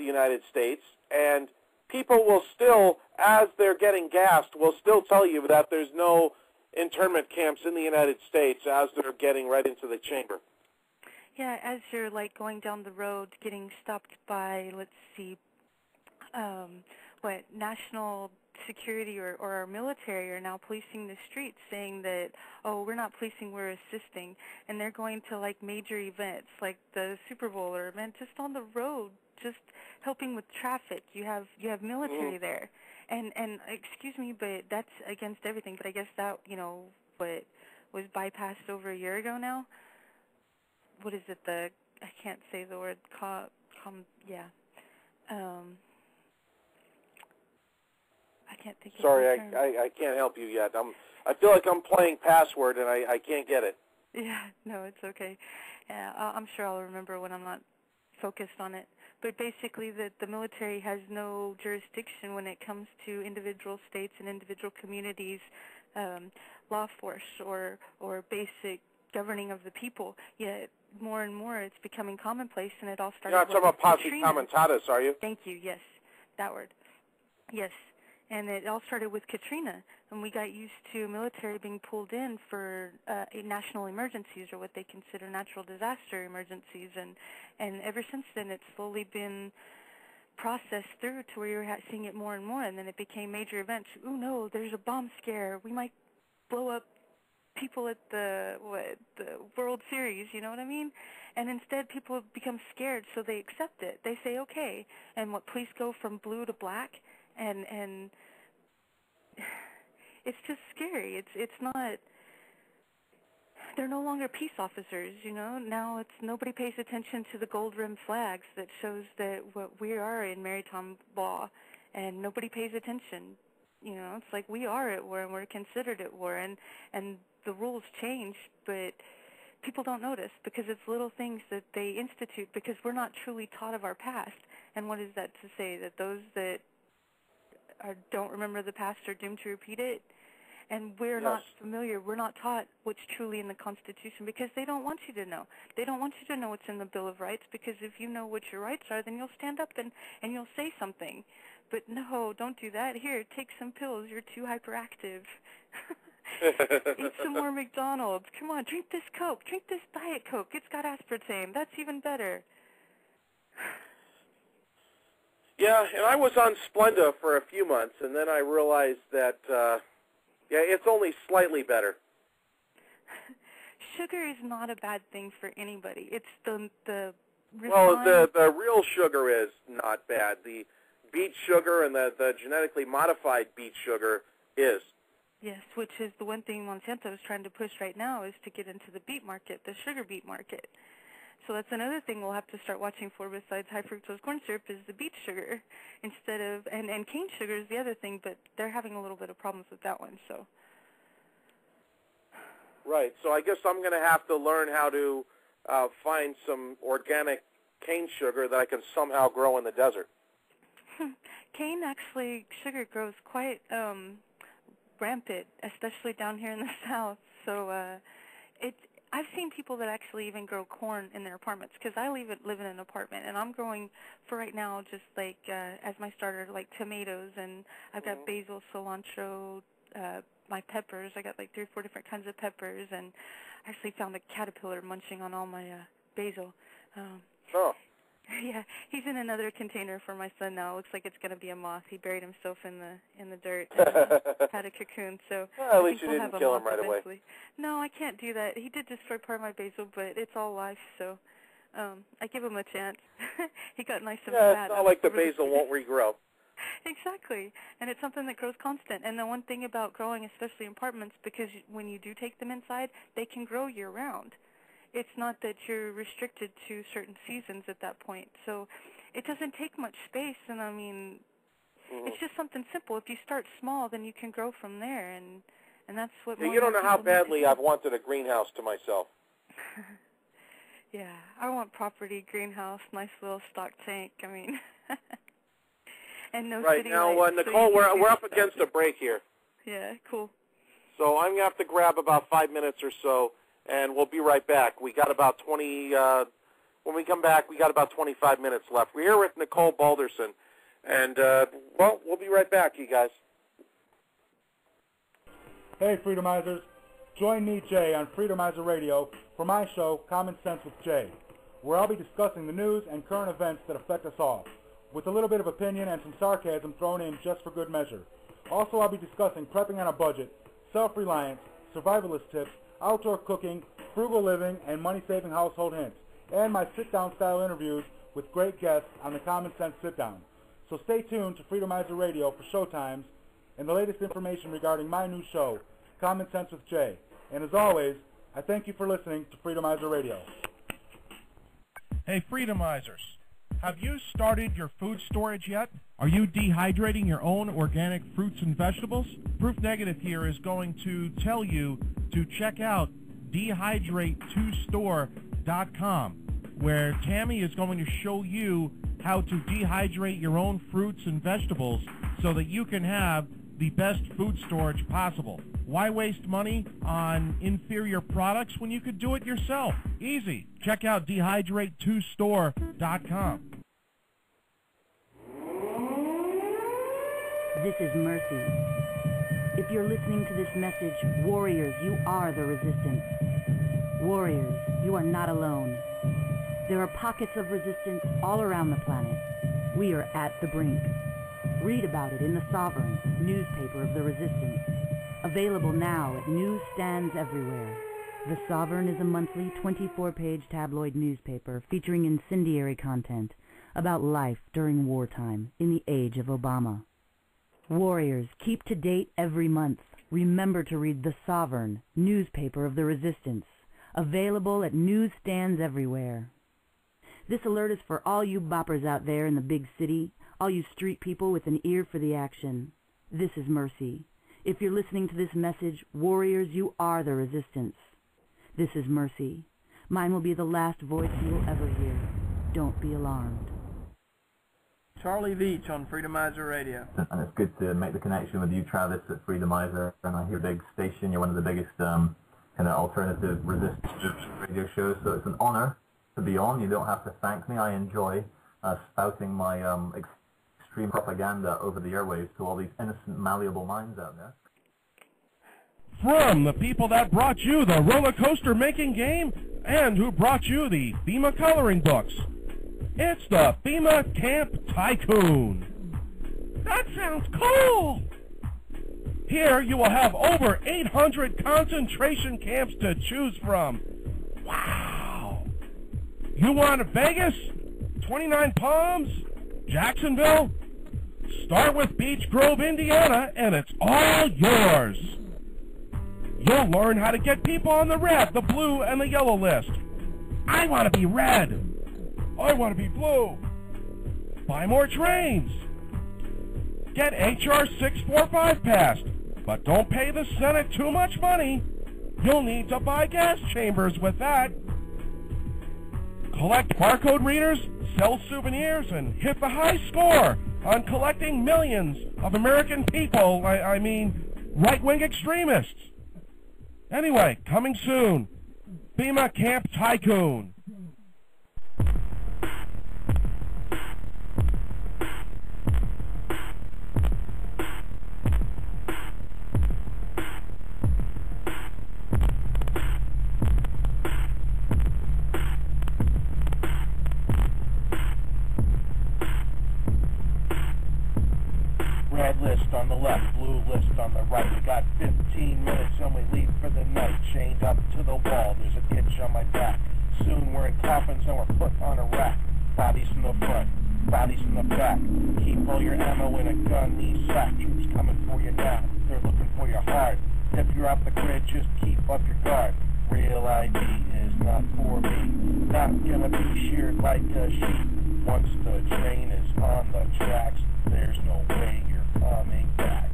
the United States, and people will still, as they're getting gassed, will still tell you that there's no internment camps in the United States as they're getting right into the chamber. Yeah, as you're like going down the road, getting stopped by, let's see, national security or our military are now policing the streets, saying that, oh, we're not policing, we're assisting, and they're going to like major events like the Super Bowl or event just on the road, just helping with traffic. You have military there, and excuse me, but that's against everything. But I guess that what was bypassed over a year ago now. What is it? I can't say the word. I can't think of the term. Sorry, I can't help you yet. I feel like I'm playing password and I can't get it. Yeah, no, it's okay. I'm sure I'll remember when I'm not focused on it. But basically, the military has no jurisdiction when it comes to individual states and individual communities, law force or basic governing of the people. Yet more and more, it's becoming commonplace, and it all started. You're not talking about posse comitatus, are you? Thank you. Yes, that word. Yes. And it all started with Katrina, and we got used to military being pulled in for national emergencies, or what they consider natural disaster emergencies, and ever since then it's slowly been processed through to where you're seeing it more and more, and then it became major events. Oh no, there's a bomb scare. We might blow up people at the World Series, you know what I mean? And instead people become scared, so they accept it. They say okay, and police go from blue to black. And it's just scary. It's not. They're no longer peace officers, Now it's nobody pays attention to the gold rim flags that shows that what we are in maritime law, and nobody pays attention. It's like we are at war and we're considered at war, and the rules change, but people don't notice because it's little things that they institute because we're not truly taught of our past. And what is that to say? That those that don't remember the past are doomed to repeat it, and we're not familiar. We're not taught what's truly in the Constitution because they don't want you to know. They don't want you to know what's in the Bill of Rights, because if you know what your rights are, then you'll stand up and you'll say something. But no, don't do that. Here, take some pills. You're too hyperactive. Eat some more McDonald's. Come on, drink this Coke. Drink this Diet Coke. It's got aspartame. That's even better. Yeah, and I was on Splenda for a few months, and then I realized that, it's only slightly better. Sugar is not a bad thing for anybody. It's the Well, the real sugar is not bad. The beet sugar and the genetically modified beet sugar is. Yes, which is the one thing Monsanto is trying to push right now, is to get into the beet market, the sugar beet market. So that's another thing we'll have to start watching for besides high fructose corn syrup, is the beet sugar instead of, and cane sugar is the other thing, but they're having a little bit of problems with that one, so. Right, so I guess I'm going to have to learn how to find some organic cane sugar that I can somehow grow in the desert. Cane, actually, sugar grows quite rampant, especially down here in the south, so I've seen people that actually even grow corn in their apartments, because I live in an apartment, and I'm growing, for right now, just like as my starter, like tomatoes, and I've got basil, cilantro, my peppers. I got like 3 or 4 different kinds of peppers, and I actually found a caterpillar munching on all my basil. Yeah, he's in another container for my son now. It looks like it's going to be a moth. He buried himself in the dirt and had a cocoon. So well, at least you didn't kill him right away. No, I can't do that. He did destroy part of my basil, but it's all life, so I give him a chance. He got nice and fat. It's not like the basil won't regrow. Exactly, and it's something that grows constant. And the one thing about growing, especially in apartments, because when you do take them inside, they can grow year-round. It's not that you're restricted to certain seasons at that point. So it doesn't take much space, and I mean, it's just something simple. If you start small, then you can grow from there, and that's what you don't know how badly I've wanted a greenhouse to myself. Yeah, I want property, greenhouse, nice little stock tank, I mean, and no right, city now, lights, Nicole, so we're up against a break here. Yeah, cool. So I'm going to have to grab about 5 minutes or so, and we'll be right back. We got about 20 When we come back, we got about 25 minutes left. We're here with Nicole Balderson, and, well, we'll be right back, you guys. Hey, Freedomizers. Join me, Jay, on Freedomizer Radio for my show, Common Sense with Jay, where I'll be discussing the news and current events that affect us all, with a little bit of opinion and some sarcasm thrown in just for good measure. Also, I'll be discussing prepping on a budget, self-reliance, survivalist tips, outdoor cooking, frugal living, and money-saving household hints, and my sit-down style interviews with great guests on the Common Sense Sit-Down. So stay tuned to Freedomizer Radio for showtimes and the latest information regarding my new show, Common Sense with Jay. And as always, I thank you for listening to Freedomizer Radio. Hey, Freedomizers. Have you started your food storage yet? Are you dehydrating your own organic fruits and vegetables? Proof Negative here is going to tell you to check out dehydrate2store.com, where Tammy is going to show you how to dehydrate your own fruits and vegetables so that you can have the best food storage possible. Why waste money on inferior products when you could do it yourself? Easy. Check out dehydrate2store.com. This is Mercy. If you're listening to this message, warriors, you are the resistance. Warriors, you are not alone. There are pockets of resistance all around the planet. We are at the brink. Read about it in The Sovereign, newspaper of the resistance. Available now at newsstands everywhere. The Sovereign is a monthly 24-page tabloid newspaper featuring incendiary content about life during wartime in the age of Obama. Warriors, keep to date every month. Remember to read The Sovereign, newspaper of the resistance. Available at newsstands everywhere. This alert is for all you boppers out there in the big city, all you street people with an ear for the action. This is Mercy. If you're listening to this message, warriors, you are the resistance. This is Mercy. Mine will be the last voice you'll ever hear. Don't be alarmed. Charlie Veach on Freedomizer Radio. And it's good to make the connection with you, Travis, at Freedomizer. And I hear big station. You're one of the biggest kind of alternative resistance radio shows. So it's an honor to be on. You don't have to thank me. I enjoy spouting my extreme propaganda over the airwaves to all these innocent, malleable minds out there. From the people that brought you the roller coaster making game and who brought you the FEMA coloring books, it's the FEMA Camp Tycoon. That sounds cool! Here you will have over 800 concentration camps to choose from. Wow! You want Vegas? 29 Palms? Jacksonville? Start with Beach Grove, Indiana, and it's all yours. You'll learn how to get people on the red, the blue, and the yellow list. I want to be red. I want to be blue. Buy more trains. Get HR 645 passed, but don't pay the Senate too much money. You'll need to buy gas chambers with that. Collect barcode readers, sell souvenirs, and hit the high score on collecting millions of American people, I mean, right-wing extremists. Anyway, coming soon, FEMA Camp Tycoon. Red list on the left, blue list on the right. We got 15 minutes and we leave for the night. Chained up to the wall, there's a itch on my back. Soon we're in coffins and we're put on a rack. Bodies in the front, bodies in the back. Keep all your ammo in a gun, these sack troops coming for you now. They're looking for you hard. If you're off the grid, just keep up your guard. Real ID is not for me. Not gonna be sheared like a sheep. Once the train is on the tracks, there's no way you're coming back.